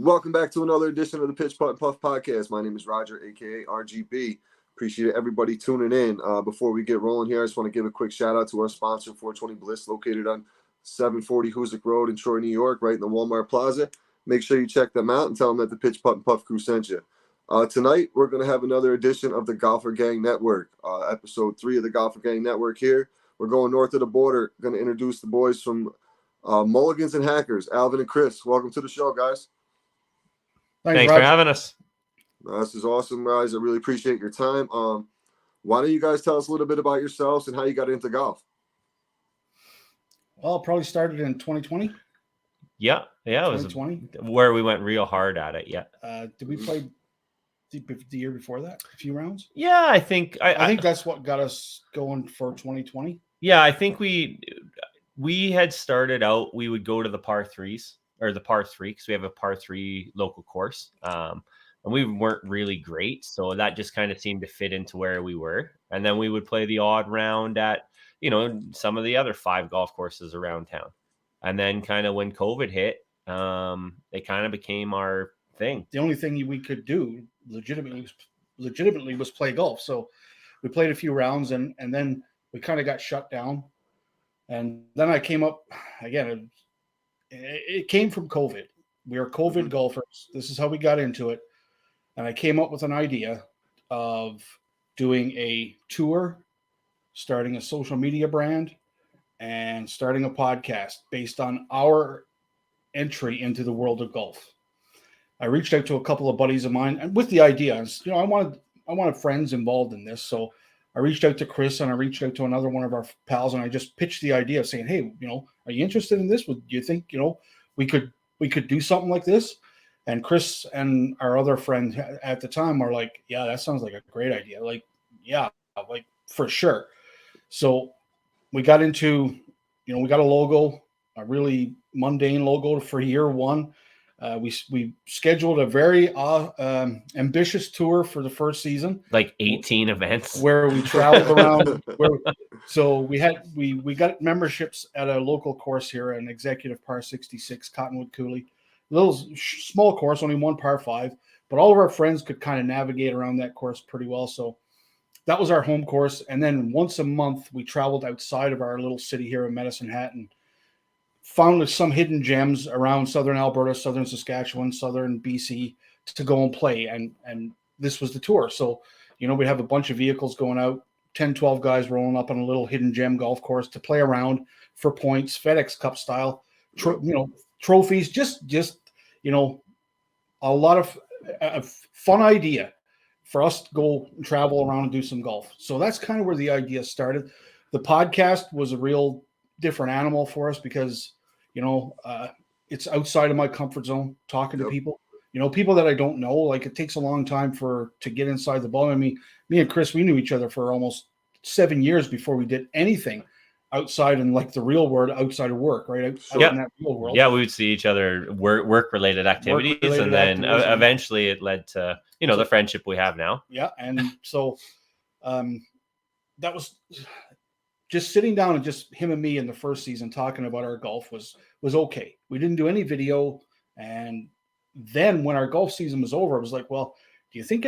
Welcome back to another edition of the Pitch Putt and Puff podcast. My name is Roger, aka RGB. Appreciate everybody tuning in. Before we get rolling here, I just want to give a quick shout out to our sponsor, 420 Bliss, located on 740 Hoosick Road in Troy, New York, right in the Walmart Plaza. Make sure you check them out and tell them that the Pitch Putt and Puff crew sent you. Tonight, we're going to have another edition of the Golfer Gang Network, episode 3 of the Golfer Gang Network here. We're going north of the border. Going to introduce the boys from Mulligans and Hackers, Alvin and Chris. Welcome to the show, guys. Thanks for having us. This is awesome, guys. I really appreciate your time. Why don't you guys tell us a little bit about yourselves and how you got into golf? Well, it probably started in 2020. Yeah, it was 2020 where we went real hard at it. Yeah. Did we play the year before that? A few rounds? Yeah, I think that's what got us going for 2020. Yeah, I think we had started out. We would go to the par threes. Or the par 3, because we have a par 3 local course. And we weren't really great. So that just kind of seemed to fit into where we were. And then we would play the odd round at, some of the other 5 golf courses around town. And then kind of when COVID hit, it kind of became our thing. The only thing we could do legitimately was play golf. So we played a few rounds and then we kind of got shut down. And then I came up, again, it came from COVID. We are COVID golfers. This is how we got into it. And I came up with an idea of doing a tour, starting a social media brand, and starting a podcast based on our entry into the world of golf. I reached out to a couple of buddies of mine and with the idea, I wanted friends involved in this. So I reached out to Chris and I reached out to another one of our pals and I just pitched the idea of saying, hey, are you interested in this? Do you think, we could do something like this? And Chris and our other friend at the time are like, yeah, that sounds like a great idea. Like, yeah, like for sure. So we got into, we got a logo, a really mundane logo for year one. We scheduled a very ambitious tour for the first season, like 18 events, where we traveled around. So we got memberships at a local course here, an executive par 66, Cottonwood Coulee, little small course, only one par 5, but all of our friends could kind of navigate around that course pretty well. So that was our home course, and then once a month we traveled outside of our little city here in Medicine Hat and found some hidden gems around southern Alberta, southern Saskatchewan, southern BC to go and play. And this was the tour. So, we have a bunch of vehicles going out, 10, 12 guys rolling up on a little hidden gem golf course to play around for points, FedEx Cup style, trophies, just a lot of a fun idea for us to go and travel around and do some golf. So that's kind of where the idea started. The podcast was a real different animal for us because it's outside of my comfort zone talking to people, people that I don't know. Like it takes a long time to get inside the ball. I mean, me and Chris, we knew each other for almost 7 years before we did anything outside in like the real world, outside of work, right? Out in that real world. Yeah, we would see each other work related activities, and then eventually it led to the friendship we have now. Yeah, and so that was just sitting down and just him and me in the first season talking about our golf was okay. We didn't do any video. And then when our golf season was over, I was like, well, do you think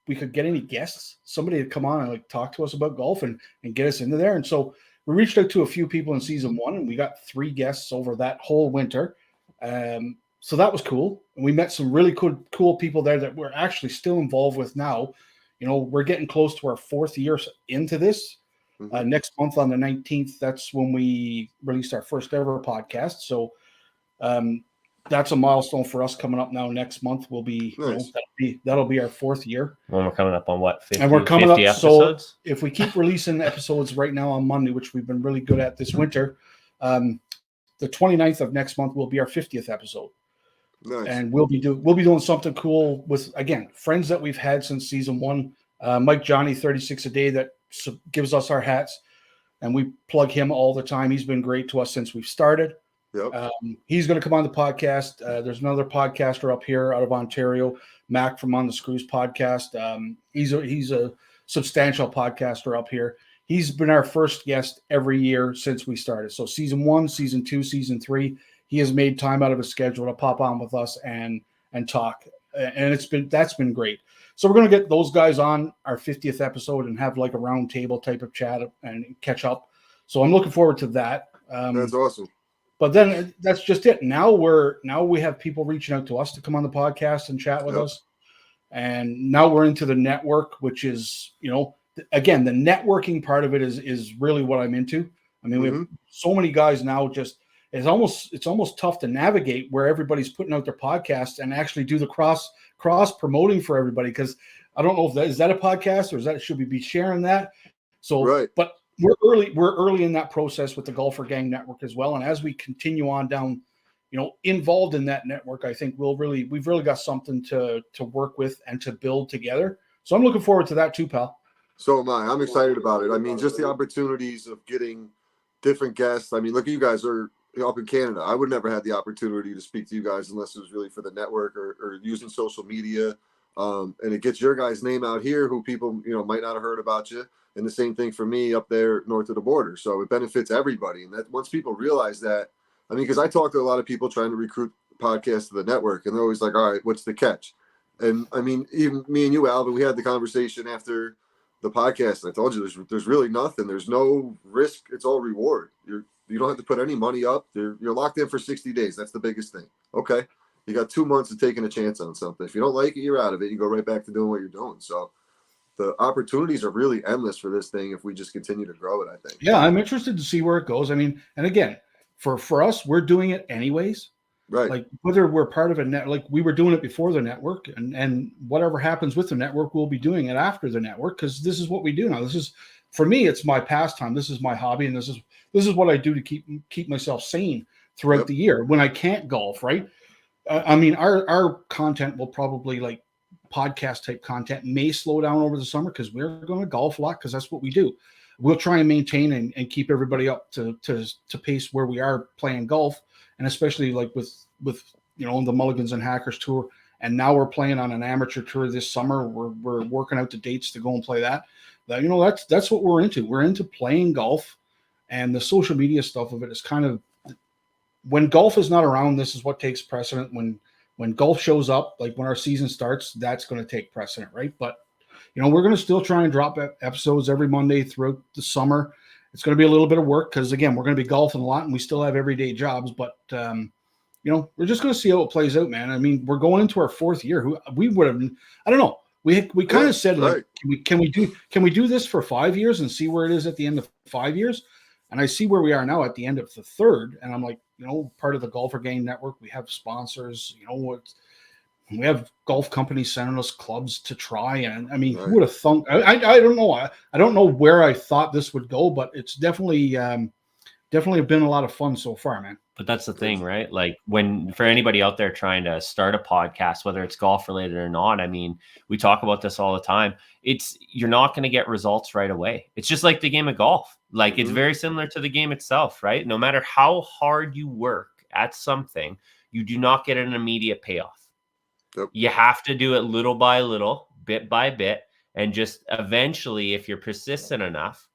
we could get any guests, somebody to come on and like talk to us about golf and get us into there? And so we reached out to a few people in season 1 and we got 3 guests over that whole winter. So that was cool. And we met some really cool people there that we're actually still involved with now. We're getting close to our 4th year into this. Next month on the 19th, that's when we released our first ever podcast. So that's a milestone for us coming up now. Next month will be, nice. That'll be our 4th year. When we're coming up on what? 50, and we're coming up. Episodes? So if we keep releasing episodes right now on Monday, which we've been really good at this winter, the 29th of next month will be our 50th episode. Nice. And we'll be doing something cool with, again, friends that we've had since season 1. Mike Johnny 36 a day that gives us our hats, and we plug him all the time. He's been great to us since we've started. Yep. He's going to come on the podcast. There's another podcaster up here out of Ontario, Mac from On the Screws podcast. He's a substantial podcaster up here. He's been our first guest every year since we started. So season 1, season 2, season 3, he has made time out of his schedule to pop on with us and and talk. And that's been great. So we're going to get those guys on our 50th episode and have like a round table type of chat and catch up. So I'm looking forward to that. That's awesome. But then that's just it. Now we have people reaching out to us to come on the podcast and chat with us. And now we're into the network, which is, again, the networking part of it is really what I'm into. I mean, we have so many guys now. Just it's almost tough to navigate where everybody's putting out their podcast and actually do the cross promoting for everybody. Because I don't know if is that a podcast or should we be sharing that? So, right. But we're early in that process with the Golfer Gang Network as well. And as we continue on down, involved in that network, I think we've really got something to work with and to build together. So I'm looking forward to that too, pal. So am I. I'm excited about it. I mean, just the opportunities of getting different guests. I mean, look, you guys are up in Canada. I would never have the opportunity to speak to you guys unless it was really for the network or using social media. And it gets your guys' name out here who people, might not have heard about you. And the same thing for me up there north of the border. So it benefits everybody. And that once people realize that, I mean, because I talk to a lot of people trying to recruit podcasts to the network, and they're always like, all right, what's the catch? And I mean, even me and you, Alvin, we had the conversation after the podcast. And I told you there's really nothing. There's no risk. It's all reward. You don't have to put any money up. You're locked in for 60 days. That's the biggest thing. Okay. You got 2 months of taking a chance on something. If you don't like it, you're out of it. You go right back to doing what you're doing. So the opportunities are really endless for this thing if we just continue to grow it, I think. Yeah, I'm interested to see where it goes. I mean, and again, for us, we're doing it anyways. Right. Like whether we're part of a net, like we were doing it before the network, and whatever happens with the network, we'll be doing it after the network because this is what we do now. This is, for me, it's my pastime. This is my hobby, and this is what I do to keep myself sane throughout the year when I can't golf. Right. I mean, our content will probably, like podcast type content, may slow down over the summer because we're going to golf a lot because that's what we do. We'll try and maintain and keep everybody up to pace where we are playing golf, and especially like with the Mulligans and Hackers tour, and now we're playing on an amateur tour this summer. We're working out the dates to go and play that. That's what we're into. We're into playing golf, and the social media stuff of it is kind of, when golf is not around, this is what takes precedent. When golf shows up, like when our season starts, that's going to take precedent, right? But we're going to still try and drop episodes every Monday throughout the summer. It's going to be a little bit of work because, again, we're going to be golfing a lot and we still have everyday jobs. But, we're just going to see how it plays out, man. I mean, we're going into our 4th year. We would have, I don't know. We kind of said, like, can we do this for 5 years and see where it is at the end of 5 years? And I see where we are now at the end of the 3rd. And I'm like, part of the Golfer Gang Network, we have sponsors, we have golf companies sending us clubs to try. And I mean, who would have thunk? I don't know. I don't know where I thought this would go, but it's definitely been a lot of fun so far, man. But that's the thing, right? Like for anybody out there trying to start a podcast, whether it's golf related or not, I mean, we talk about this all the time. You're not going to get results right away. It's just like the game of golf. Like it's very similar to the game itself, right? No matter how hard you work at something, you do not get an immediate payoff. Yep. You have to do it little by little, bit by bit, and just eventually, if you're persistent enough,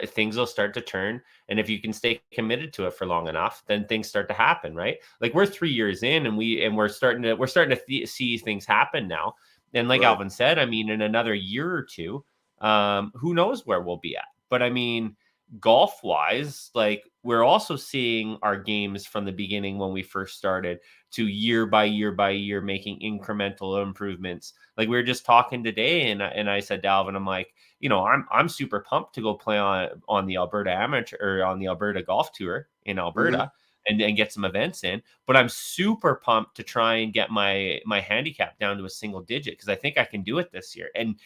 things will start to turn. And if you can stay committed to it for long enough, then things start to happen, right? Like we're 3 years in, and we're starting to see things happen now. And like Alvin said, I mean, in another year or two, who knows where we'll be at? But I mean, golf wise, like we're also seeing our games from the beginning when we first started to year by year by year making incremental improvements. Like we were just talking today, and I said to Alvin, I'm like, I'm super pumped to go play on the Alberta Amateur or on the Alberta Golf Tour in Alberta and get some events in. But I'm super pumped to try and get my handicap down to a single digit because I think I can do it this year. And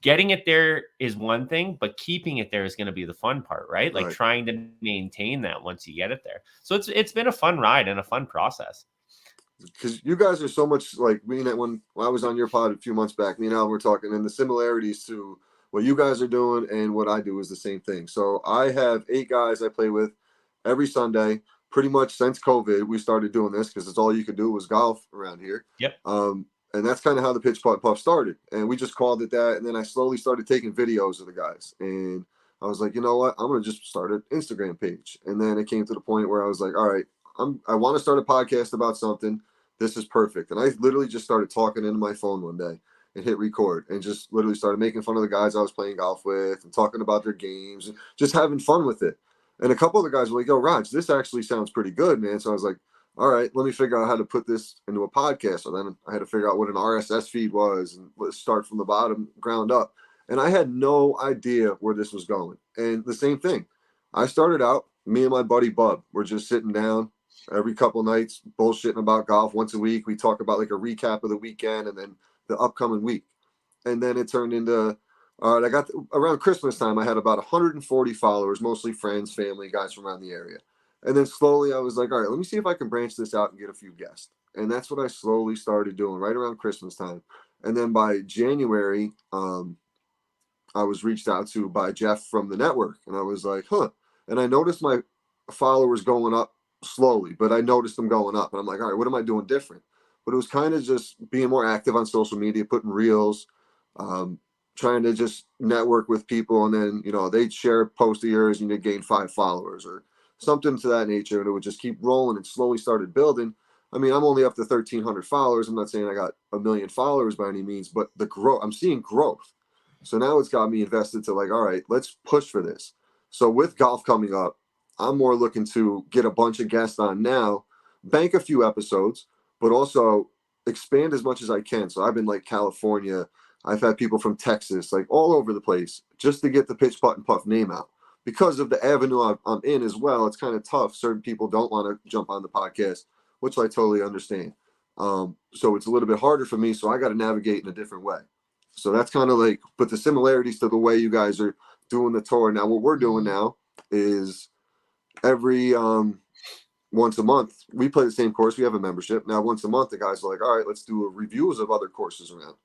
getting it there is one thing, but keeping it there is going to be the fun part, right? Like trying to maintain that once you get it there. So it's been a fun ride and a fun process. Because you guys are so much like me. When I was on your pod a few months back, me and Al were talking, and the similarities to what you guys are doing and what I do is the same thing. So I have 8 guys I play with every Sunday. Pretty much since COVID, we started doing this because it's all you could do was golf around here. Yep. And that's kind of how the Pitch Putt Puff started. And we just called it that. And then I slowly started taking videos of the guys. And I was like, you know what? I'm going to just start an Instagram page. And then it came to the point where I was like, all right, I want to start a podcast about something, this is perfect. And I literally just started talking into my phone one day and hit record and just literally started making fun of the guys I was playing golf with and talking about their games and just having fun with it. And a couple of the guys were like, yo, Raj, this actually sounds pretty good, man. So I was like, all right, let me figure out how to put this into a podcast. So then I had to figure out what an RSS feed was and let's start from the bottom, ground up. And I had no idea where this was going. And the same thing, I started out, me and my buddy Bub were just sitting down every couple nights, bullshitting about golf. Once a week, we talk about like a recap of the weekend and then the upcoming week. And then it turned into, all right, around Christmas time, I had about 140 followers, mostly friends, family, guys from around the area. And then slowly I was like, all right, let me see if I can branch this out and get a few guests. And that's what I slowly started doing right around Christmas time. And then by January, I was reached out to by Jeff from the network. And I was like, huh. And I noticed my followers going up slowly, but I noticed them going up. And I'm like, all right, what am I doing different? But it was kind of just being more active on social media, putting reels, trying to just network with people. And then, you know, they'd share a post of yours and you'd gain 5 followers or something to that nature. And it would just keep rolling and slowly started building. I mean, I'm only up to 1,300 followers. I'm not saying I got 1 million followers by any means, but the growth, I'm seeing growth. So now it's got me invested to like, all right, let's push for this. So with golf coming up, I'm more looking to get a bunch of guests on now, bank a few episodes, but also expand as much as I can. So I've been like California. I've had people from Texas, like all over the place, just to get the Pitch Putt and Puff name out. Because of the avenue I'm in as well, it's kind of tough. Certain people don't want to jump on the podcast, which I totally understand. So it's a little bit harder for me. So I got to navigate in a different way. So that's kind of like, but the similarities to the way you guys are doing the tour. Now, what we're doing now is every once a month, we play the same course. We have a membership. Now, once a month, the guys are like, all right, let's do reviews of other courses around.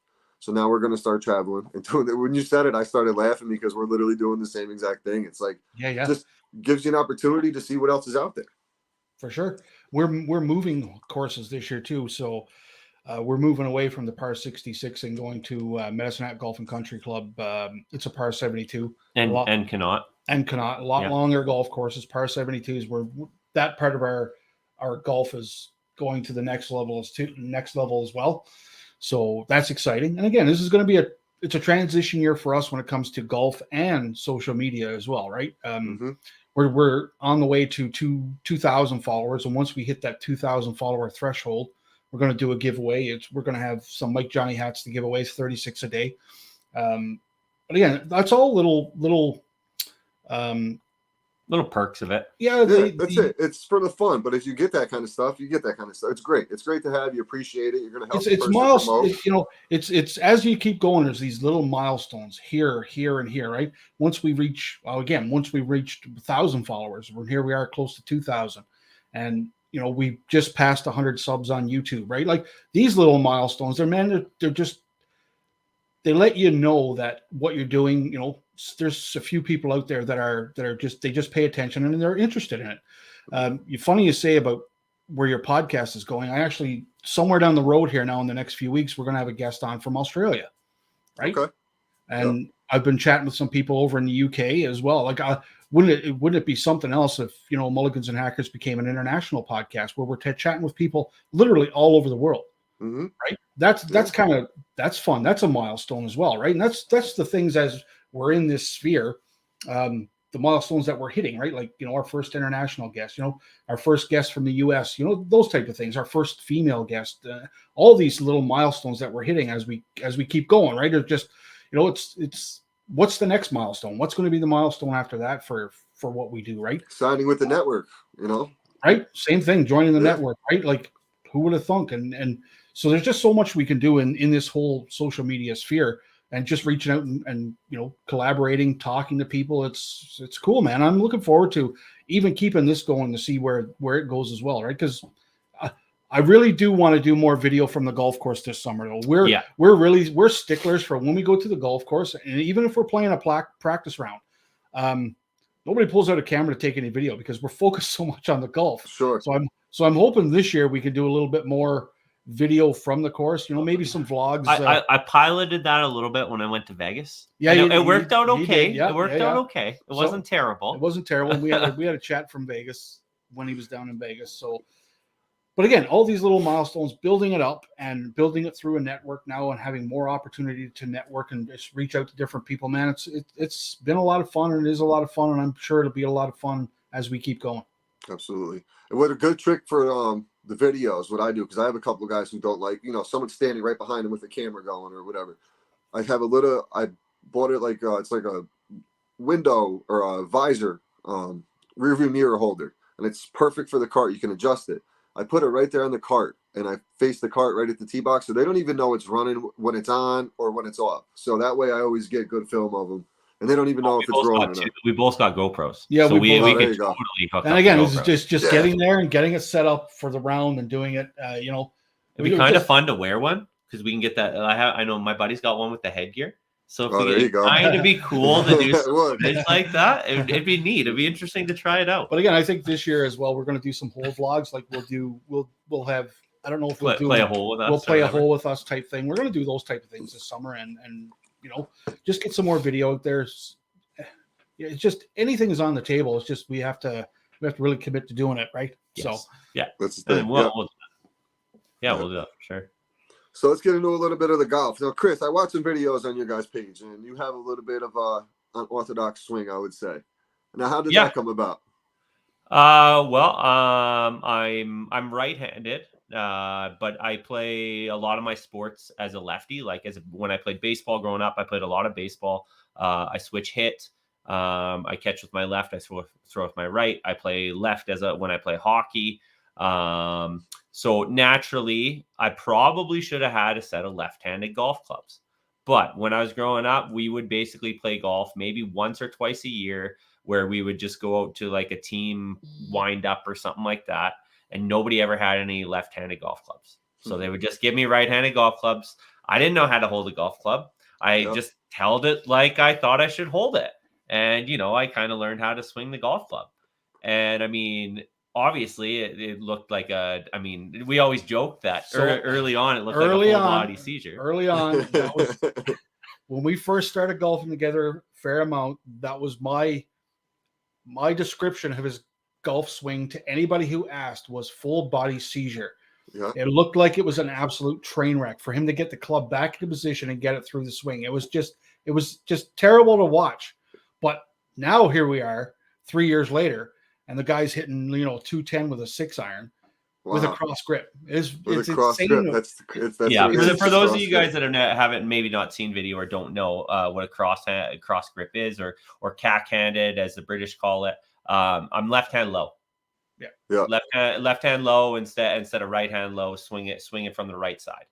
So now we're going to start traveling and doing it. When you said it, I started laughing because we're literally doing the same exact thing. It's like, just gives you an opportunity to see what else is out there. For sure. We're moving courses this year too. So we're moving away from the par 66 and going to Medicine Hat Golf and Country Club. It's a par 72 and cannot a lot longer golf courses. Par 72s where that part of our golf is going to the next level as well. So that's exciting. And again, this is going to be it's a transition year for us when it comes to golf and social media as well, right? We're on the way to 2,000 followers, and once we hit that 2,000 follower threshold, we're going to do a giveaway. We're going to have some Mike Johnny hats to give away, 36 a day. But again, that's all little perks of it. Yeah, that's it. It's for the fun. But if you get that kind of stuff, you get that kind of stuff. It's great. It's great to have. You appreciate it. You're going to help. It's milestones. It's as you keep going. There's these little milestones here, and here. Right. Once we reached 1,000 followers, here we are close to 2,000, and we just passed 100 subs on YouTube. Right. Like these little milestones. They let you know that what you're doing. There's a few people out there that are just pay attention and they're interested in it. Funny you say about where your podcast is going. I actually, somewhere down the road here now in the next few weeks, we're going to have a guest on from Australia. Right. Okay. And I've been chatting with some people over in the UK as well. Like, wouldn't it be something else if, Mulligans and Hackers became an international podcast where we're chatting with people literally all over the world. Mm-hmm. Right. That's fun. That's a milestone as well. Right. And that's the things as we're in this sphere, the milestones that we're hitting, right? Like, our first international guest, our first guest from the US, those type of things, our first female guest, all these little milestones that we're hitting as we keep going, right? It's just, it's what's the next milestone? What's going to be the milestone after that for what we do, right? Signing with the network, right? Same thing, joining the network, right? Like, who would have thunk? And so there's just so much we can do in this whole social media sphere. And just reaching out and collaborating, talking to people. It's cool, man. I'm looking forward to even keeping this going to see where it goes as well, right? Because I really do want to do more video from the golf course this summer. Though we're sticklers for when we go to the golf course, and even if we're playing a practice round, nobody pulls out a camera to take any video because we're focused so much on the golf. Sure. So I'm hoping this year we can do a little bit more video from the course, maybe some vlogs. I piloted that a little bit when I went to Vegas. Yeah, it worked out okay. Yeah, it worked out okay. It wasn't terrible. It wasn't terrible. We had a chat from Vegas when he was down in Vegas. So But again, all these little milestones, building it up and building it through a network now and having more opportunity to network and just reach out to different people, man, it's been a lot of fun, and it is a lot of fun, and I'm sure it'll be a lot of fun as we keep going. Absolutely. And what a good trick for the videos, what I do, because I have a couple of guys who don't like, someone standing right behind them with the camera going or whatever. I bought it like, it's like a window or a visor rear view mirror holder, and it's perfect for the cart. You can adjust it. I put it right there on the cart, and I face the cart right at the tee box, so they don't even know it's running when it's on or when it's off. So that way I always get good film of them, and they don't even know if it's rolling or not. We both got GoPros. Yeah, so we could totally hook and up again, GoPros. it's just getting there and getting it set up for the round and doing it. It'd be kind of fun to wear one, because we can get that. I know my buddy's got one with the headgear. So if we get kind of be cool to do something like that, it'd be neat. It'd be interesting to try it out. But again, I think this year as well, we're going to do some hole vlogs. Like we'll have, I don't know if we'll play a hole with us. We'll play a hole with us type thing. We're going to do those type of things this summer, and just get some more video out there. It's just anything is on the table. It's just we have to really commit to doing it, right? Yes. So yeah, that's the thing. We'll do that for sure. So let's get into a little bit of the golf. Now, Chris, I watched some videos on your guys' page, and you have a little bit of unorthodox swing, I would say. Now, how did that come about? I'm right-handed, but I play a lot of my sports as a lefty. Like when I played baseball growing up, I played a lot of baseball. I switch hit. I catch with my left. I throw with my right. I play left when I play hockey. So naturally, I probably should have had a set of left-handed golf clubs. But when I was growing up, we would basically play golf maybe once or twice a year, where we would just go out to like a team wind up or something like that. And nobody ever had any left-handed golf clubs. So they would just give me right-handed golf clubs. I didn't know how to hold a golf club. I just held it like I thought I should hold it. And, I kind of learned how to swing the golf club. And I mean, obviously it looked like we always joke that early on, it looked like a full body seizure. Early on, that was when we first started golfing together a fair amount. That was my description of his golf swing to anybody who asked was full body seizure. Yeah. It looked like it was an absolute train wreck for him to get the club back into position and get it through the swing. It was just terrible to watch. But now here we are 3 years later, and the guy's hitting 210 with a 6-iron with a cross grip. It's insane. That's for those of you guys that haven't maybe not seen video or don't know what a cross grip is, or cack-handed as the British call it. I'm left hand low. Yeah. Left hand low instead of right hand low. Swing it from the right side.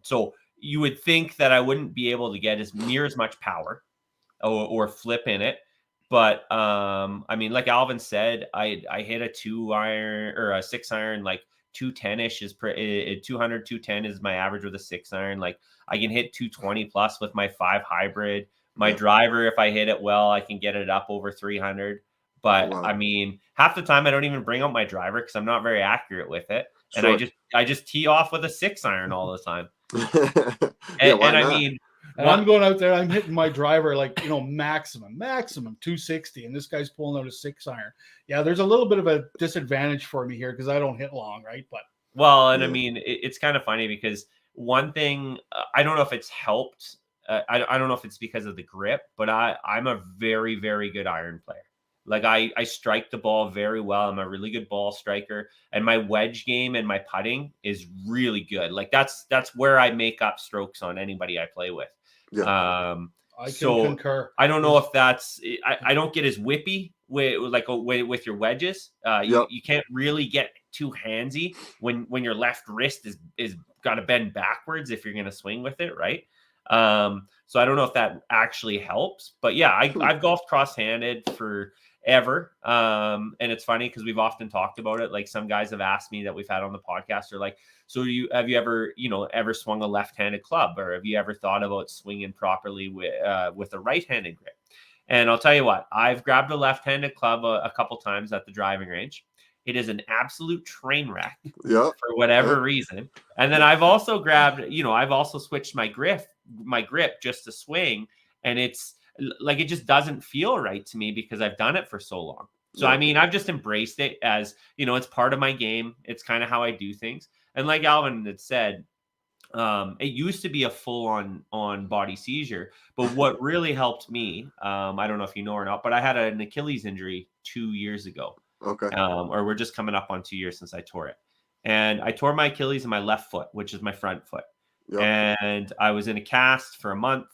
So you would think that I wouldn't be able to get near as much power or flip in it. But like Alvin said, I hit a 2-iron or a 6-iron, like 210-ish is 210 is my average with a 6-iron. Like I can hit 220 plus with my 5 hybrid. My driver, if I hit it well, I can get it up over 300. But half the time I don't even bring out my driver because I'm not very accurate with it, and I just tee off with a 6-iron all the time. And I'm going out there, I'm hitting my driver like, maximum 260. And this guy's pulling out a 6-iron. Yeah, there's a little bit of a disadvantage for me here because I don't hit long, right? But it's kind of funny because one thing, I don't know if it's helped. I don't know if it's because of the grip, but I'm a very, very good iron player. Like I strike the ball very well. I'm a really good ball striker, and my wedge game and my putting is really good. Like that's where I make up strokes on anybody I play with. Yeah. I can concur. I don't know if that's I don't get as whippy with your wedges. You can't really get too handsy when your left wrist is got to bend backwards if you're going to swing with it, right? So I don't know if that actually helps, but yeah, I've golfed cross-handed forever. And it's funny because we've often talked about it. Like some guys have asked me that we've had on the podcast are like, so have you ever swung a left-handed club, or have you ever thought about swinging properly with a right-handed grip? And I'll tell you what, I've grabbed a left-handed club a couple times at the driving range. It is an absolute train wreck for whatever reason. And then I've also I've also switched my grip just to swing, and it's like it just doesn't feel right to me because I've done it for so long. So, I mean, I've just embraced it as, it's part of my game. It's kind of how I do things. And like Alvin had said, it used to be a full on body seizure, but what really helped me, I don't know if you know or not, but I had an Achilles injury 2 years ago. Okay. Or we're just coming up on 2 years since I tore it. And I tore my Achilles in my left foot, which is my front foot. Yep. And I was in a cast for a month.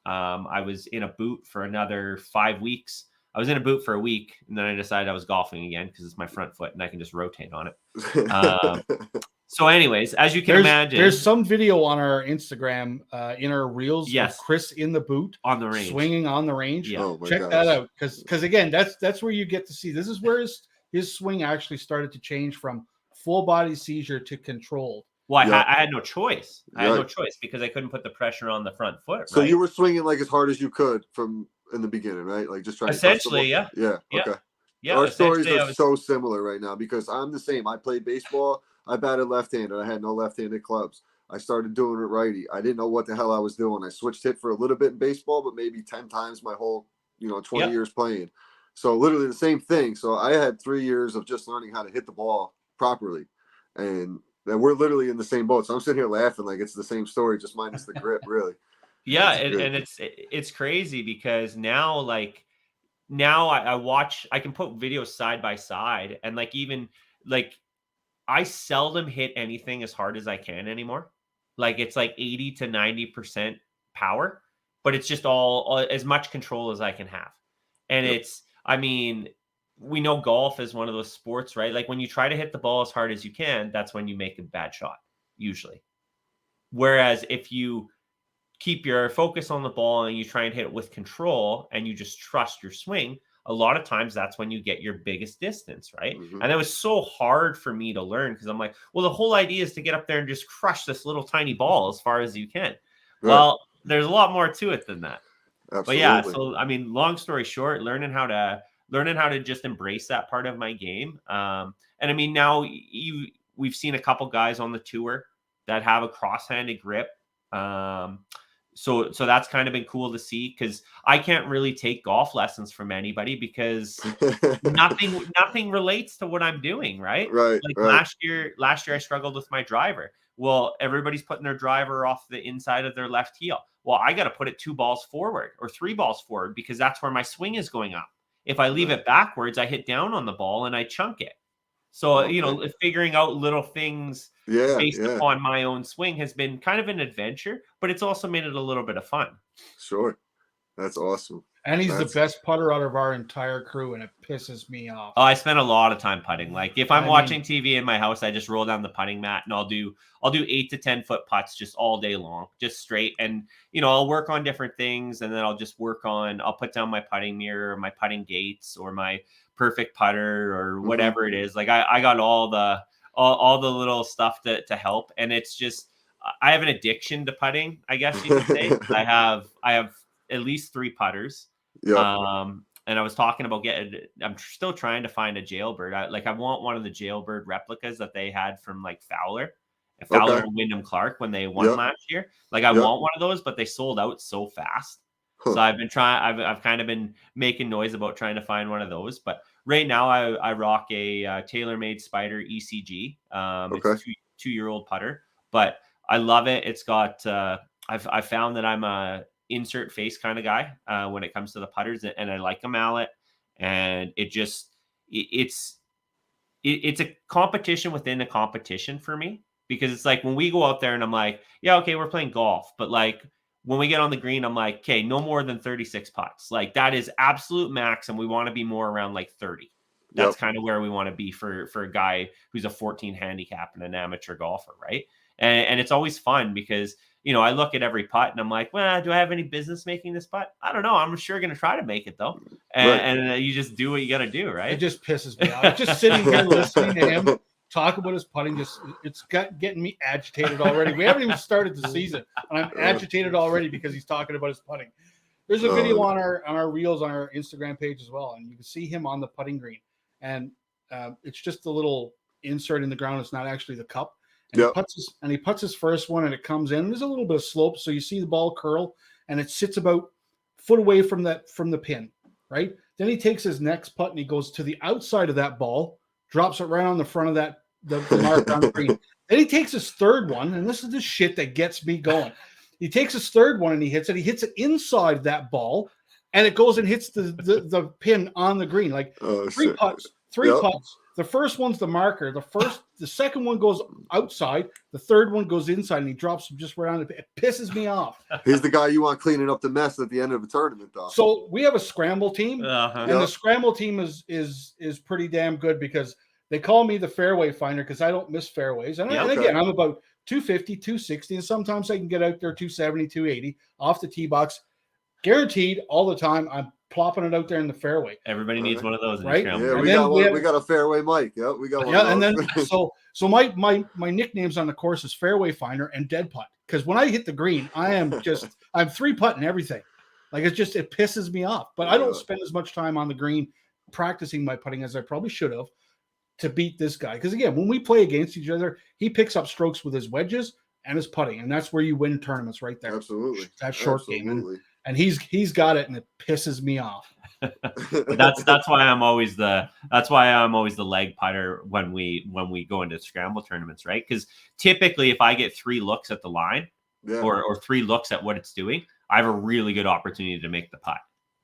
I was in a boot for another 5 weeks. I was in a boot for a week, and then I decided I was golfing again because it's my front foot and I can just rotate on it. So anyways, as you can imagine, there's some video on our Instagram in our reels of Yes. Chris in the boot on the range. swinging on the range. Yeah. Oh my Check gosh. that out, because again, that's where you get to see. This is where his swing actually started to change from full body seizure to controlled. Well, Yep. I had no choice. I had no Right. choice because I couldn't put the pressure on the front foot. So right? you were swinging like as hard as you could from in the beginning, right? Like just trying Essentially, to touch the ball. yeah. Okay. Yeah, Our stories essentially, are so similar right now because I'm the same. I played baseball. I batted left-handed. I had no left-handed clubs. I started doing it righty. I didn't know what the hell I was doing. I switched hit for a little bit in baseball, but maybe 10 times my whole, 20 Yep. years playing. So literally the same thing. So I had 3 years of just learning how to hit the ball properly. And then we're literally in the same boat. So I'm sitting here laughing like it's the same story, just minus the grip, really. Yeah, It's good. and it's crazy because now I watch, I can put videos side by side, and even I seldom hit anything as hard as I can anymore. Like it's like 80 to 90% power, but it's just all as much control as I can have. And Yep. I mean, we know golf is one of those sports, right? Like when you try to hit the ball as hard as you can, that's when you make a bad shot, usually. Whereas if you keep your focus on the ball and you try and hit it with control and you just trust your swing, a lot of times that's when you get your biggest distance, right? Mhm. And it was so hard for me to learn because I'm like, well, the whole idea is to get up there and just crush this little tiny ball as far as you can. Right. Well, there's a lot more to it than that. But yeah, Absolutely. so I mean, long story short, learning how to just embrace that part of my game. And I mean, now we've seen a couple guys on the tour that have a cross-handed grip. So that's kind of been cool to see because I can't really take golf lessons from anybody because nothing relates to what I'm doing, right? Right. Like Right. last year I struggled with my driver. Well, everybody's putting their driver off the inside of their left heel. Well, I got to put it 2 balls forward or 3 balls forward because that's where my swing is going up. If I leave Right. it backwards, I hit down on the ball and I chunk it. So, Okay. figuring out little things Yeah. based Yeah. upon my own swing has been kind of an adventure, but it's also made it a little bit of fun. Sure. That's awesome. And he's That's- the best putter out of our entire crew, and it pisses me off. Oh, I spend a lot of time putting. Like if I'm I watching mean- TV in my house, I just roll down the putting mat and I'll do 8 to 10 foot putts just all day long, just straight. And I'll work on different things, and then I'll put down my putting mirror, or my putting gates, or my perfect putter, or whatever it is. Like I got all the little stuff to help, and it's just I have an addiction to putting, I guess you could say. I have at least 3 putters. Yeah. And I was talking about I'm still trying to find a jailbird. I want one of the jailbird replicas that they had from Fowler Okay. and Wyndham Clark when they won Yep. last year. I Yep. want one of those, but they sold out so fast. Huh. So I've kind of been making noise about trying to find one of those. But right now I rock a TaylorMade Spider ECG. Okay. It's a 2-year-old putter, but I love it. It's got I've found that I'm a insert face kind of guy when it comes to the putters, and I like a mallet, and it's a competition within a competition for me, because it's like when we go out there and I'm like, yeah, okay, we're playing golf, but when we get on the green, I'm like, okay, no more than 36 putts. That is absolute max, and we want to be more around 30. That's Yep. kind of where we want to be for a guy who's a 14 handicap and an amateur golfer, right? And it's always fun because I look at every putt and I'm like, well, do I have any business making this putt? I don't know. I'm sure going to try to make it though. And you just do what you got to do, right? It just pisses me off. Just sitting here listening to him talk about his putting, it's getting me agitated already. We haven't even started the season, and I'm agitated already because he's talking about his putting. There's a video on our reels on our Instagram page as well, and you can see him on the putting green, and it's just a little insert in the ground. It's not actually the cup. And Yep. he puts his first one, and it comes in. There's a little bit of slope, so you see the ball curl, and it sits about a foot away from the pin. Right, Then he takes his next putt and he goes to the outside of that ball, drops it right on the front of that the mark on the green. Then he takes his third one, and this is the shit that gets me going. He takes his third one and he hits it. He hits it inside that ball, and it goes and hits the pin on the green. Like three putts. The first one's the marker. The second one goes outside. The third one goes inside, and he drops them just right on it. It pisses me off. He's the guy you want cleaning up the mess at the end of a tournament, though. So we have a scramble team, and the scramble team is pretty damn good because they call me the fairway finder because I don't miss fairways. And again, I'm about 250, 260, and sometimes I can get out there 270, 280 off the tee box. Guaranteed all the time. I'm plopping it out there in the fairway. Everybody needs one of those, right? Yeah, we got one. We got a fairway mic. Yep, we got one. Yeah, and then so my nicknames on the course is fairway finder and dead putt because when I hit the green, I'm 3-putting everything. Like it pisses me off. But I don't spend as much time on the green practicing my putting as I probably should have to beat this guy. Because again, when we play against each other, he picks up strokes with his wedges and his putting, and that's where you win tournaments right there. Absolutely, that short game. And he's got it, and it pisses me off. that's why I'm always the leg putter when we go into scramble tournaments, right? Because typically, if I get 3 looks at the line or 3 looks at what it's doing, I have a really good opportunity to make the putt.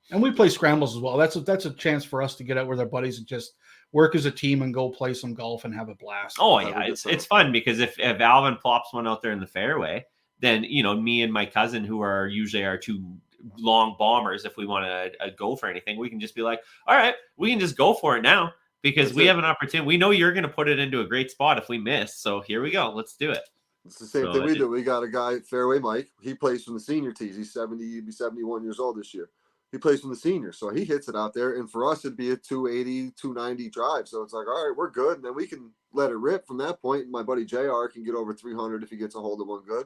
And we play scrambles as well. That's a chance for us to get out with our buddies and just work as a team and go play some golf and have a blast. Oh yeah, it's fun because if Alvin plops one out there in the fairway, then me and my cousin, who are usually our 2 long bombers, if we want to go for anything, we can just be like, all right, we can just go for it now because we have an opportunity. We know you're going to put it into a great spot if we miss. So here we go. Let's do it. It's the same thing we do. We got a guy, fairway Mike. He plays from the senior tees. He's 70, he'd be 71 years old this year. He plays from the senior. So he hits it out there. And for us, it'd be a 280, 290 drive. So it's like, all right, we're good. And then we can let it rip from that point. My buddy JR can get over 300 if he gets a hold of one good.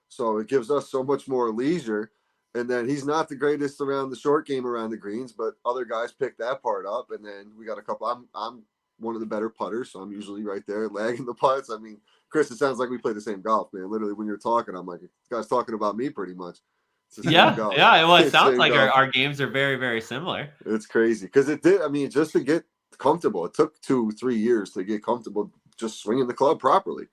So it gives us so much more leisure. And then he's not the greatest around the short game around the greens, but other guys pick that part up. And then we got a couple. I'm one of the better putters, so I'm usually right there lagging the putts. I mean, Chris, it sounds like we play the same golf, man. Literally, when you're talking, I'm like, this guy's talking about me pretty much. Yeah. Well, it sounds like our games are very, very similar. It's crazy because it did. I mean, just to get comfortable, it took 2-3 years to get comfortable just swinging the club properly.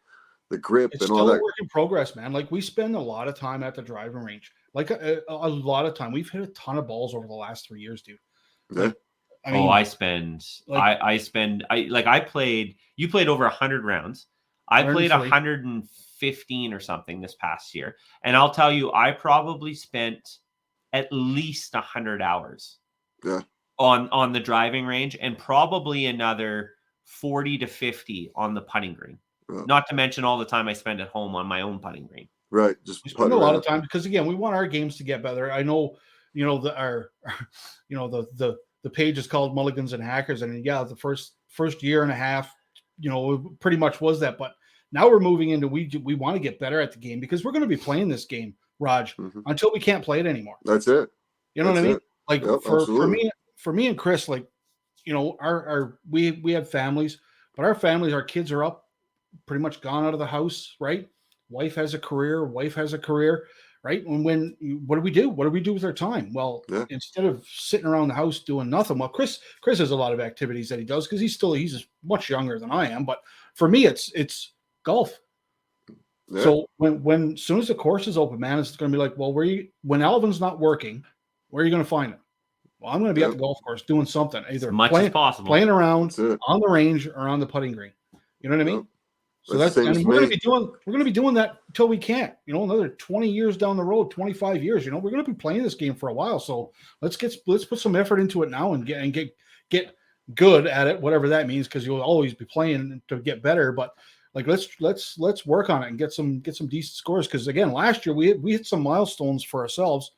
The grip and all that. It's still a work in progress, man. Like we spend a lot of time at the driving range. Like a lot of time. We've hit a ton of balls over the last 3 years, dude. Yeah. I mean, you played over 100 rounds. I played 115 or something this past year. And I'll tell you, I probably spent at least 100 hours on the driving range and probably another 40 to 50 on the putting green. Not to mention all the time I spend at home on my own putting green. Right. We spend a lot of time because again, we want our games to get better. I know, the page is called Mulligans and Hackers. And the first year and a half, it pretty much was that. But now we're moving into, we want to get better at the game because we're going to be playing this game, Raj, until we can't play it anymore. That's it. You know what I mean? Like for me and Chris, like, we have families, but our kids are up, pretty much gone out of the house, right? Wife has a career, right? And what do we do? What do we do with our time? Well, instead of sitting around the house doing nothing, well, Chris has a lot of activities that he does because he's much younger than I am. But for me, it's golf. Yeah. So when as soon as the course is open, man, it's going to be like, well, when Alvin's not working, where are you going to find him? Well, I'm going to be at the golf course doing something, either as much as possible, playing around on the range or on the putting green. You know what I mean? So we're going to be doing that until we can't. Another 20 years down the road, 25 years. We're going to be playing this game for a while. So let's put some effort into it now and get good at it, whatever that means, because you'll always be playing to get better. But like let's work on it and get some decent scores. Because again, last year we hit some milestones for ourselves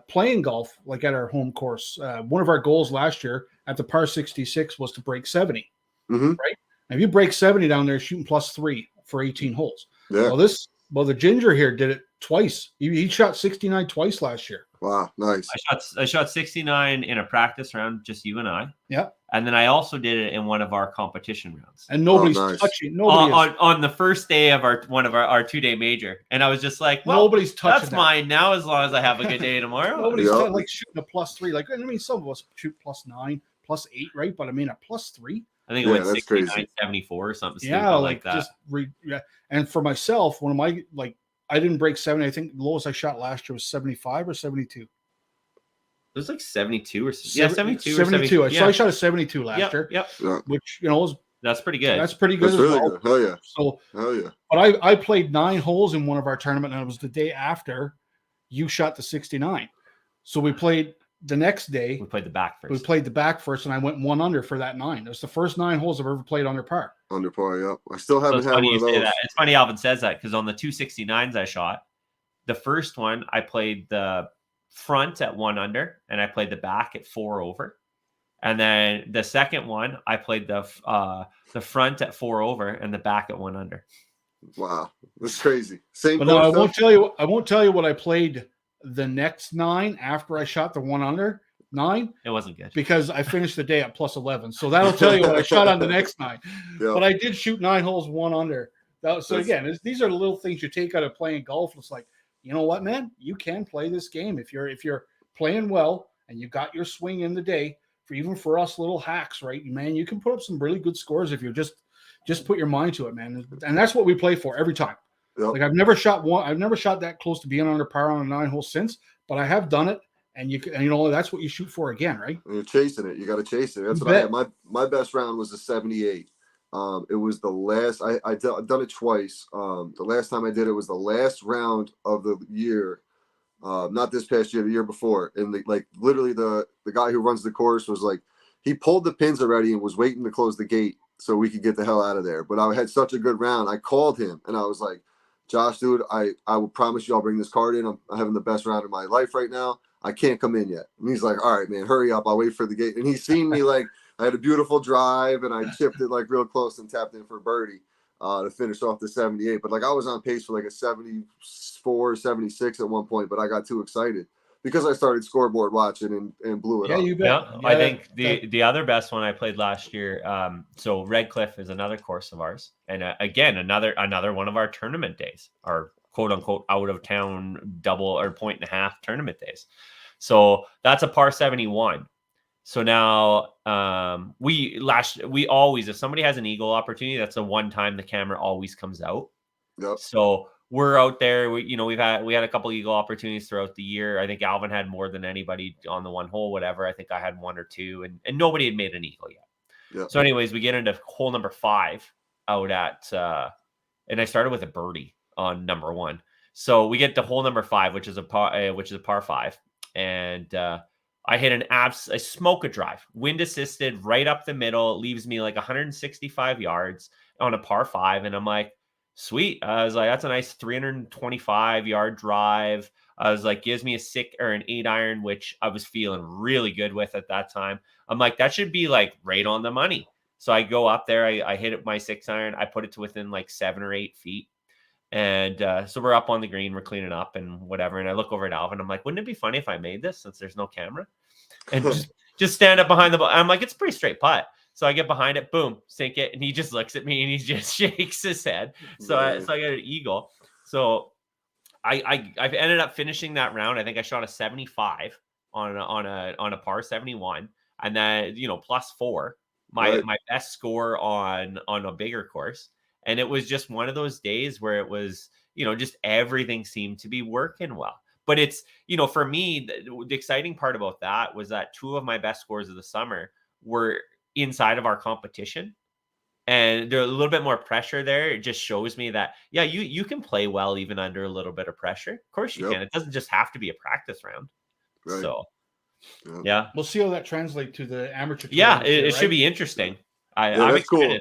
playing golf, like at our home course. One of our goals last year at the par 66 was to break 70. Right. If you break 70 down there, shooting +3 for 18 holes. Yeah. Well, the Ginger here did it twice. He shot 69 twice last year. Wow, nice. I shot 69 in a practice round, just you and I. Yeah. And then I also did it in one of our competition rounds. And nobody's nice. touching. Nobody on the first day of our 2-day major, and I was just like, well, nobody's touching. That's mine now, as long as I have a good day tomorrow. Nobody's like shooting a +3. Like, I mean, some of us shoot +9, +8, right? But I mean, a +3. I think it went 69, 74 or something. Yeah, like that. Yeah. And for myself, one of my I didn't break 70. I think the lowest I shot last year was 75 or 72. It was like 72 or 72. 72. So I shot a 72 last year. Yep. Which is that's pretty good. That's pretty good. That's as really well. good. Hell yeah. So hell yeah. But I played 9 holes in one of our tournament, and it was the day after you shot the 69. So we played the next day. We played the back first. And I went 1 under for that 9. It was the first 9 holes I've ever played under par. Under par, yeah. I still haven't had one of those. It's funny Alvin says that, because on the 269s I shot, the first one I played the front at 1 under, and I played the back at 4 over. And then the second one I played the front at 4 over and the back at 1 under. Wow, that's crazy. Same. But no, I won't tell you. I won't tell you what I played the next 9 after I shot the 1 under 9. It wasn't good because I finished the day at +11. So that'll tell you what I shot on the next 9. Yep. But I did shoot 9 holes 1 under. Again, these are the little things you take out of playing golf. It's like, you know what, man, you can play this game if you're playing well and you got your swing in the day. Even for us little hacks, right, man, you can put up some really good scores if you just put your mind to it, man. And that's what we play for every time. Yep. Like I've never shot that close to being under par on a 9 hole since, but I have done it. And that's what you shoot for again, right? And you're chasing it. You got to chase it. That's what I had. My best round was a 78. It was the last. I've done it twice. The last time I did it was the last round of the year. Not this past year, the year before. And literally the guy who runs the course was like, he pulled the pins already and was waiting to close the gate so we could get the hell out of there. But I had such a good round. I called him and I was like, Josh, dude, I will promise you I'll bring this card in. I'm having the best round of my life right now. I can't come in yet. And he's like, all right, man, hurry up. I'll wait for the gate. And he's seen me I had a beautiful drive and I chipped it real close and tapped in for birdie to finish off the 78. But I was on pace for a 74, 76 at one point, but I got too excited because I started scoreboard watching and blew it up. You bet. Yeah, I think the other best one I played last year. So Red Cliff is another course of ours. And again, another one of our tournament days, our quote unquote out of town double or 1.5 tournament days. So that's a par 71. So now we always, if somebody has an eagle opportunity, that's the one time the camera always comes out. Yep. So we're out there. We had a couple eagle opportunities throughout the year. I think Alvin had more than anybody on the 1 hole, whatever. I think I had 1 or 2, and nobody had made an eagle yet. Yep. So anyways, we get into hole number 5 out at, and I started with a birdie on number 1. So we get to hole number 5, which is a par 5. And I hit I smoke a drive, wind assisted right up the middle, leaves me 165 yards on a par 5. And I'm like, sweet. I was like, that's a nice 325 yard drive. I was like, gives me an 8 iron, which I was feeling really good with at that time. I'm like, that should be right on the money. So I go up there, I hit it my 6 iron. I put it to within 7 or 8 feet. And so we're up on the green, we're cleaning up and whatever. And I look over at Alvin. I'm like, wouldn't it be funny if I made this since there's no camera? And just stand up behind the ball. I'm like, it's a pretty straight putt. So I get behind it, boom, sink it. And he just looks at me and he just shakes his head. So I got an eagle. So I ended up finishing that round. I think I shot a 75 on a par 71. And then, +4, my best score on a bigger course. And it was just one of those days where it was, just everything seemed to be working well. But it's, for me, the exciting part about that was that 2 of my best scores of the summer were inside of our competition. And there's a little bit more pressure there. It just shows me that, yeah, you can play well even under a little bit of pressure. Of course you can. It doesn't just have to be a practice round. Right. So, yeah. We'll see how that translates to the amateur. Yeah, it should be interesting. I'm excited. Cool.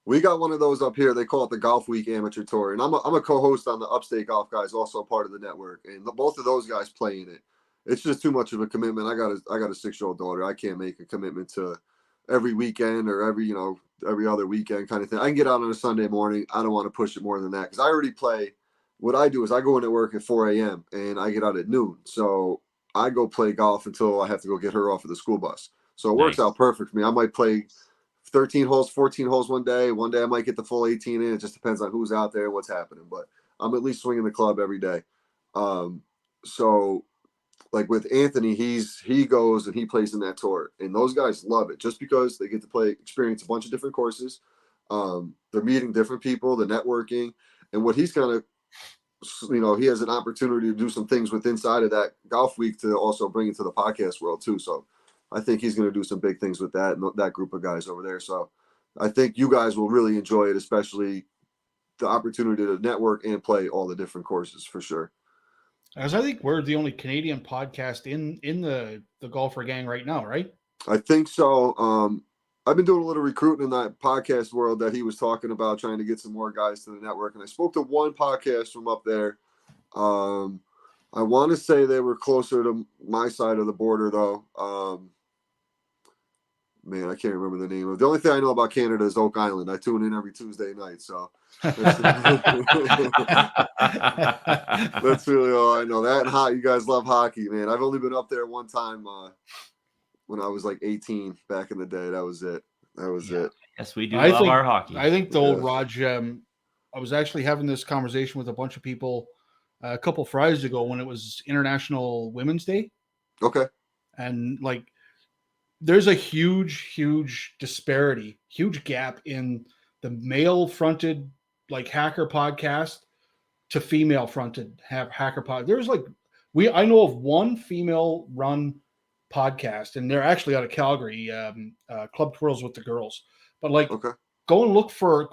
We got one of those up here. They call it the Golf Week Amateur Tour. And I'm a co-host on the Upstate Golf Guys, also a part of the network. And both of those guys play in it. It's just too much of a commitment. I got a 6-year-old daughter. I can't make a commitment to every weekend or every other weekend kind of thing. I can get out on a Sunday morning. I don't want to push it more than that because I already play. What I do is I go into work at 4 a.m. and I get out at noon. So I go play golf until I have to go get her off of the school bus. So it works Nice. out perfect for me. I might play 13 holes, 14 holes one day. One day I might get the full 18 in. It just depends on who's out there and what's happening. But I'm at least swinging the club every day. So like with Anthony, he goes and he plays in that tour, and those guys love it just because they get to experience a bunch of different courses. They're meeting different people, the networking, and what he's kind of, he has an opportunity to do some things with inside of that golf week to also bring it to the podcast world too. So I think he's going to do some big things with that and that group of guys over there. So I think you guys will really enjoy it, especially the opportunity to network and play all the different courses for sure. As I think we're the only Canadian podcast in the golfer gang right now, right? I think so. I've been doing a little recruiting in that podcast world that he was talking about, trying to get some more guys to the network. And I spoke to one podcast from up there. I want to say they were closer to my side of the border, though. Man, I can't remember the name of it. The only thing I know about Canada is Oak Island. I tune in every Tuesday night, so that's really all I know. That and hockey. You guys love hockey, man. I've only been up there one time when I was like 18 back in the day. That was it. It. Yes, we do love our hockey. I think the old Raj, I was actually having this conversation with a bunch of people a couple Fridays ago when it was International Women's Day. Okay. And like, there's a huge disparity, huge gap in the male-fronted like hacker podcast to female-fronted hacker pod. There's like I know of one female-run podcast, and they're actually out of Calgary, Club Twirls with the Girls. But like, go and look for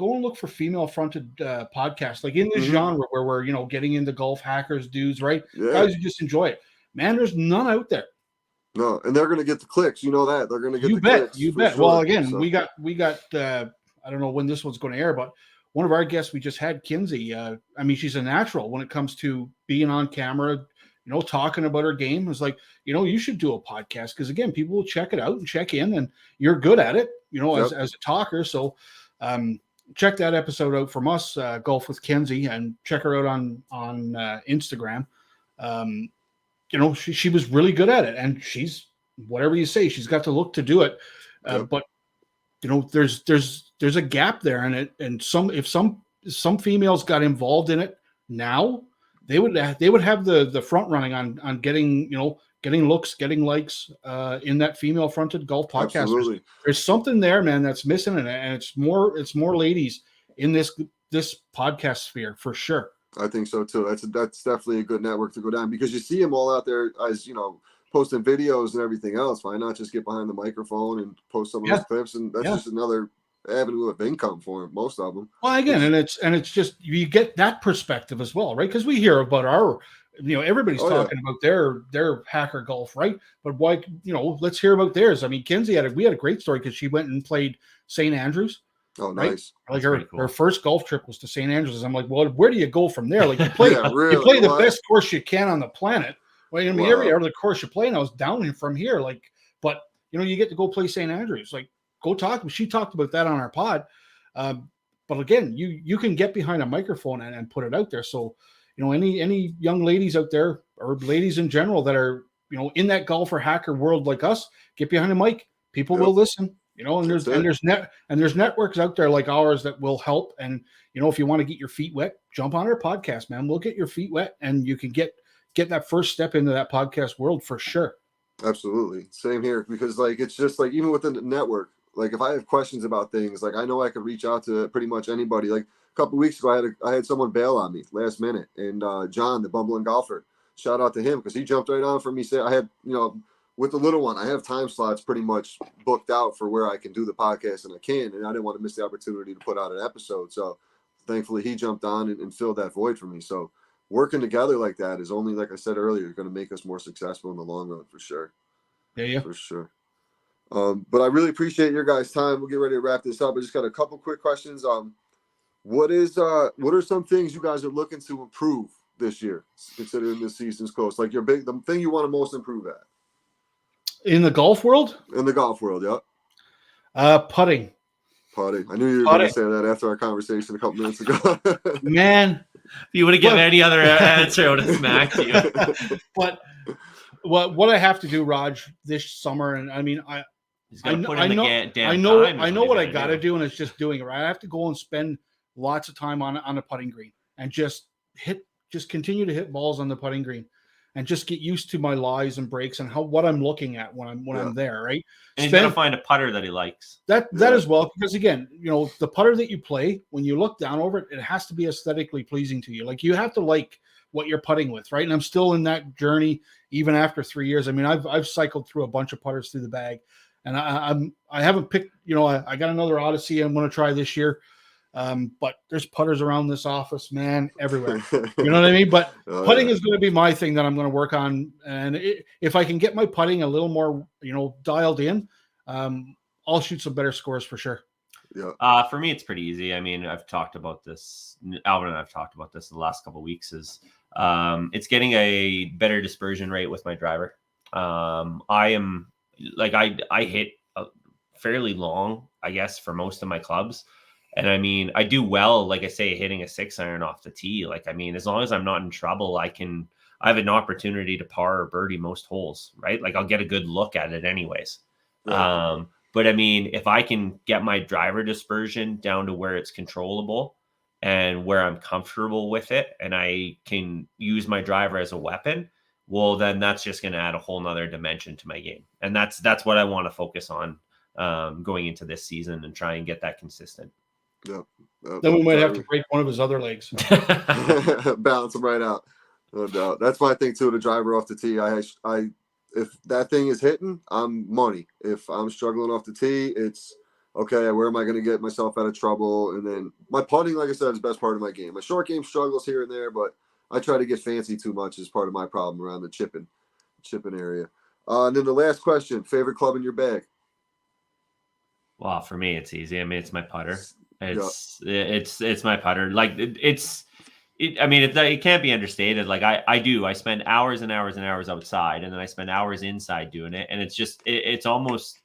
female-fronted podcasts, like in this genre where we're getting into golf hackers, dudes, right? Yeah. Guys who just enjoy it. Man, there's none out there. No, and they're going to get the clicks. You know that they're going to get the clicks. You bet. Sure. Well, again, we got. I don't know when this one's going to air, but one of our guests we just had, Kinsey. I mean, she's a natural when it comes to being on camera. Talking about her game. It's like, you should do a podcast because again, people will check it out and check in, and you're good at it. As a talker. So, check that episode out from us, Golf with Kinsey, and check her out on Instagram. She was really good at it, and she's whatever you say, she's got the look to do it. But there's a gap there in it, and if some females got involved in it now, they would have the front running on getting looks, getting likes in that female fronted golf podcast. Absolutely. There's something there, man, that's missing in it, and it's more ladies in this podcast sphere for sure. I think so too. That's definitely a good network to go down because you see them all out there as posting videos and everything else. Why not just get behind the microphone and post some of those clips? And that's just another avenue of income for them, most of them. Well, again, and it's just you get that perspective as well, right? Because we hear about our, everybody's talking about their hacker golf, right? But why, let's hear about theirs. I mean, Kinsey we had a great story because she went and played St. Andrews. Oh, nice. Right? Like her first golf trip was to St. Andrews. I'm like, well, where do you go from there? Like you play, you play the best course you can on the planet. Well, I mean, every other course you play now is down from here. Like, but you get to go play St. Andrews. Like, go talk. She talked about that on our pod. But again, you can get behind a microphone and put it out there. So, any young ladies out there or ladies in general that are, in that golfer hacker world like us, get behind a mic. People will listen. And there's networks out there like ours that will help. And if you want to get your feet wet, jump on our podcast, man. We'll get your feet wet, and you can get that first step into that podcast world for sure. Absolutely, same here. Because it's just even within the network, if I have questions about things, I know I could reach out to pretty much anybody. Like a couple of weeks ago, I had someone bail on me last minute, and John, the bumbling golfer, shout out to him because he jumped right on for me. Say I had with the little one, I have time slots pretty much booked out for where I can do the podcast, and I didn't want to miss the opportunity to put out an episode. So thankfully he jumped on and filled that void for me. So working together like that is only, like I said earlier, going to make us more successful in the long run for sure. Yeah. For sure. But I really appreciate your guys' time. We'll get ready to wrap this up. I just got a couple quick questions. What are some things you guys are looking to improve this year, considering this season's close? Like the thing you want to most improve at? In the golf world? In the golf world, yeah. Putting. I knew you were going to say that after our conversation a couple minutes ago. Man. If you would have given any other answer, I would have smacked you. But what I have to do, Raj, this summer, and I mean, He's got to put in the damn time. I know what I got to do, and it's just doing it right. I have to go and spend lots of time on a putting green and just continue to hit balls on the putting green, and just get used to my lies and breaks and what I'm looking at when I'm there, right? And he's got to find a putter that he likes. That as well, because again, the putter that you play, when you look down over it, it has to be aesthetically pleasing to you. Like you have to like what you're putting with, right? And I'm still in that journey even after 3 years. I mean, I've cycled through a bunch of putters through the bag. And I haven't picked, I got another Odyssey I'm going to try this year. But there's putters around this office, man, everywhere. You know what I mean? But putting is going to be my thing that I'm going to work on. And if I can get my putting a little more, dialed in, I'll shoot some better scores for sure. Yeah. For me, it's pretty easy. I mean, I've talked about this. Alvin and I've talked about this the last couple of weeks. It's getting a better dispersion rate with my driver. I hit fairly long, I guess, for most of my clubs. And I mean, I do well, like I say, hitting a 6-iron off the tee. Like, I mean, as long as I'm not in trouble, I have an opportunity to par or birdie most holes, right? Like I'll get a good look at it anyways. Right. But I mean, if I can get my driver dispersion down to where it's controllable and where I'm comfortable with it, and I can use my driver as a weapon, well, then that's just going to add a whole nother dimension to my game. And that's what I want to focus on going into this season and try and get that consistent. Yep. Then we might have to break one of his other legs. Balance him right out. No doubt. That's my thing too, the driver off the tee. If that thing is hitting, I'm money. If I'm struggling off the tee, it's okay, where am I going to get myself out of trouble? And then my putting, like I said, is the best part of my game. My short game struggles here and there, but I try to get fancy too much as part of my problem around the chipping area. And then the last question, favorite club in your bag? Well, for me, it's easy. I mean, it's my putter. It's my putter. Like it can't be understated. Like I spend hours and hours and hours outside, and then I spend hours inside doing it. And it's almost,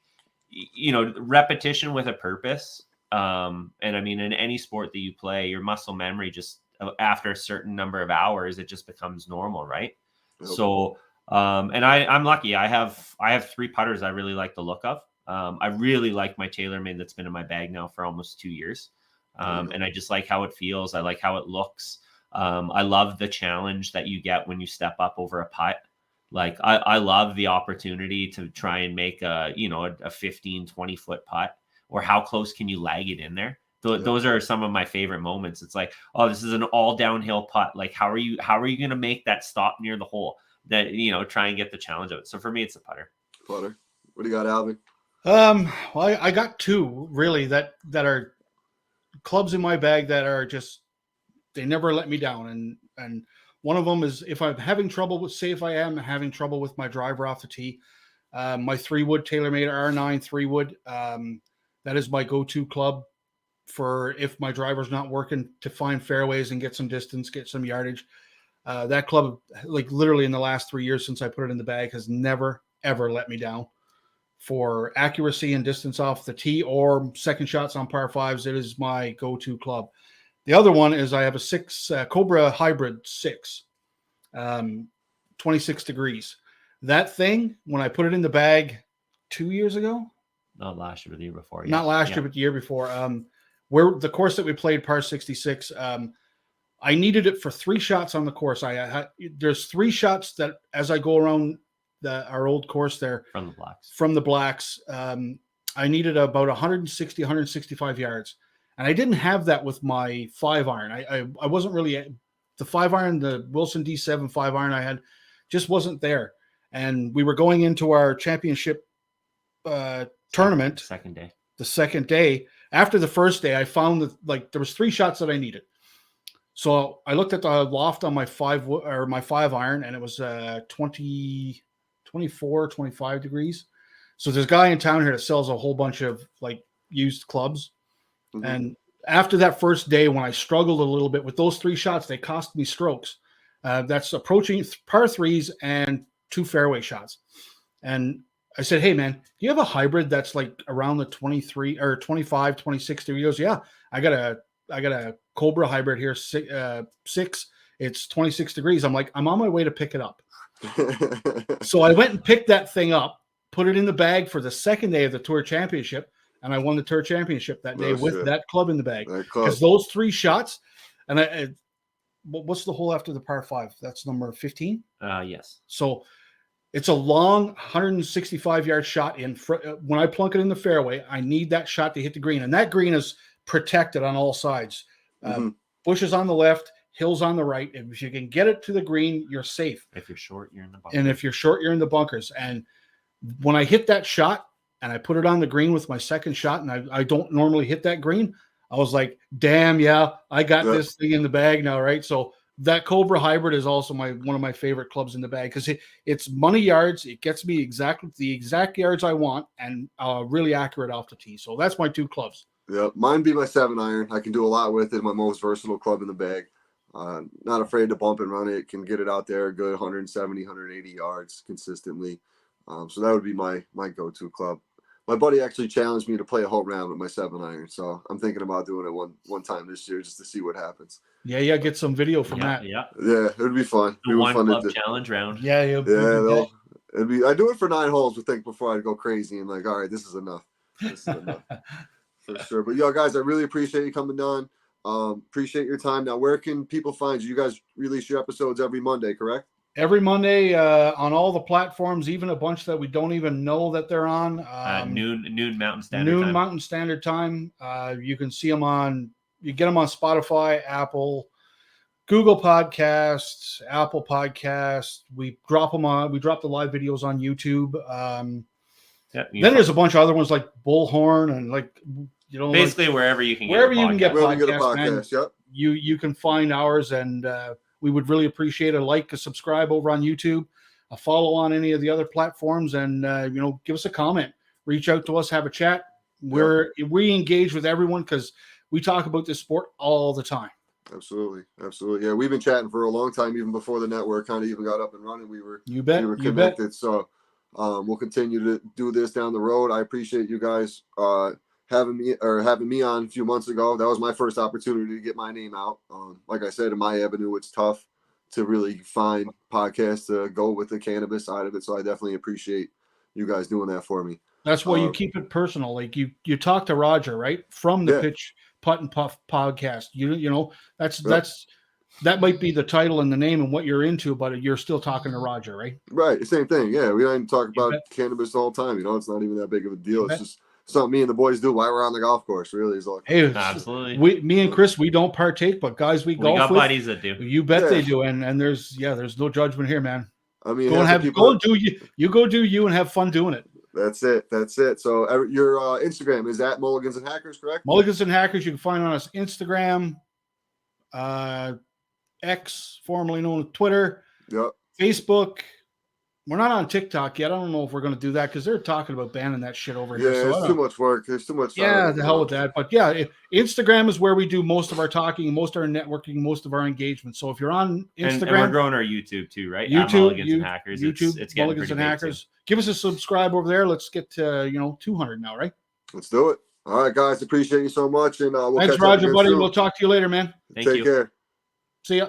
repetition with a purpose. And I mean, in any sport that you play, your muscle memory just, after a certain number of hours, it just becomes normal, right? Okay. So, and I'm lucky. I have 3 putters I really like the look of. I really like my TaylorMade that's been in my bag now for almost 2 years. And I just like how it feels. I like how it looks. I love the challenge that you get when you step up over a putt. Like I love the opportunity to try and make a 15, 20 foot putt, or how close can you lag it in there? Those are some of my favorite moments. It's like, oh, this is an all downhill putt. Like, how are you going to make that stop near the hole? That, try and get the challenge of it. So for me, it's a putter. Putter. What do you got, Alvin? Well, I got 2 really that are clubs in my bag that are just, they never let me down. And one of them is, if I'm having trouble with, say if I am having trouble with my driver off the tee, my 3-wood TaylorMade R9 3-wood, that is my go-to club for if my driver's not working, to find fairways and get some distance, get some yardage. That club, like literally in the last 3 years since I put it in the bag, has never, ever let me down for accuracy and distance off the tee or second shots on par 5s. It is my go-to club. The other one is I have a Cobra Hybrid 6, 26 degrees. That thing, when I put it in the bag 2 years ago, not last year, but the year before. Not last year, but the year before. Where the course that we played, par 66, I needed it for 3 shots on the course. There's 3 shots that as I go around our old course there from the blacks, I needed about 160, 165 yards. And I didn't have that with my 5-iron. I wasn't really, the 5-iron, the Wilson D7 5-iron I had just wasn't there. And we were going into our championship tournament. The second day. After the first day, I found that there was 3 shots that I needed. So I looked at the loft on my 5-iron, and it was 24, 25 degrees. So there's a guy in town here that sells a whole bunch of used clubs. Mm-hmm. And after that first day, when I struggled a little bit with those 3 shots, they cost me strokes. That's approaching par 3s and 2 fairway shots. And I said, hey man, do you have a hybrid that's around the 23 or 25, 26 degrees? Yeah, I got a Cobra hybrid here, 6. It's 26 degrees. I'm like, I'm on my way to pick it up. So I went and picked that thing up, put it in the bag for the second day of the Tour Championship, and I won the Tour Championship that day with that club in the bag. Because those 3 shots, and what's the hole after the par 5? That's number 15? Yes. So it's a long 165-yard shot in front. When I plunk it in the fairway, I need that shot to hit the green, and that green is protected on all sides. Bushes on the left, hills on the right. If you can get it to the green, you're safe. If you're short, you're in the bunkers. And if you're short, you're in the bunkers. And when I hit that shot and I put it on the green with my second shot, and I don't normally hit that green, I was like, damn, yeah, I got this thing in the bag now, right? So that Cobra Hybrid is also one of my favorite clubs in the bag because it's money yards. It gets me the exact yards I want and really accurate off the tee. So that's my 2 clubs. Yeah, mine be my 7-iron. I can do a lot with it. My most versatile club in the bag. Not afraid to bump and run it. Can get it out there a good 170, 180 yards consistently. So that would be my go-to club. My buddy actually challenged me to play a whole round with my 7-iron. So I'm thinking about doing it one time this year just to see what happens. Yeah, get some video from that. Yeah, it would be fun. The one club challenge round. Yeah. It'd be. I do it for 9 holes. But think before I go crazy and like, all right, this is enough. For sure. But guys, I really appreciate you coming down. Appreciate your time. Now, where can people find you? You guys release your episodes every Monday, correct? Every Monday on all the platforms, even a bunch that we don't even know that they're on. Noon Mountain Standard Time. Noon Mountain Standard Time. You can see them you get them on Spotify, Apple, Google Podcasts, Apple Podcasts. We drop the live videos on YouTube. Then there's a bunch of other ones like Bullhorn and basically wherever you can get podcasts. Yep. You can find ours, and we would really appreciate a subscribe over on YouTube, a follow on any of the other platforms, and give us a comment, reach out to us, have a chat. We engage with everyone because we talk about this sport all the time. Absolutely. Yeah, we've been chatting for a long time, even before the network kind of even got up and running. We were connected. So we'll continue to do this down the road. I appreciate you guys having me on a few months ago. That was my first opportunity to get my name out. Like I said, in my avenue, it's tough to really find podcasts to go with the cannabis side of it. So I definitely appreciate you guys doing that for me. That's why you keep it personal. Like you talk to Roger, right? From the Pitch Putt and Puff podcast. That might be the title and the name and what you're into, but you're still talking to Roger, right? Right. The same thing. Yeah. We don't even talk about cannabis the whole time. It's not even that big of a deal. It's just something me and the boys do while we're on the golf course. Really is all. Hey, absolutely. Me and Chris, we don't partake, but guys, we golf got with, buddies that do. You bet they do, and there's no judgment here, man. I mean, go do you and have fun doing it. That's it. So your Instagram is at Mulligans and Hackers, correct? Mulligans and Hackers. You can find on us Instagram, X, formerly known as Twitter, Facebook. We're not on TikTok yet. I don't know if we're going to do that because they're talking about banning that shit over here. Yeah, it's too much work. There's too much. Yeah, the hell with that. But yeah, Instagram is where we do most of our talking, most of our networking, most of our engagement. So if you're on Instagram, and we're growing our YouTube too, right? YouTube, and Hackers. YouTube, it's getting Mulligans and Hackers. Give us a subscribe over there. Let's get to 200 now, right? Let's do it. All right, guys. Appreciate you so much, and we'll thanks, catch Roger, up buddy. soon. We'll talk to you later, man. Take care.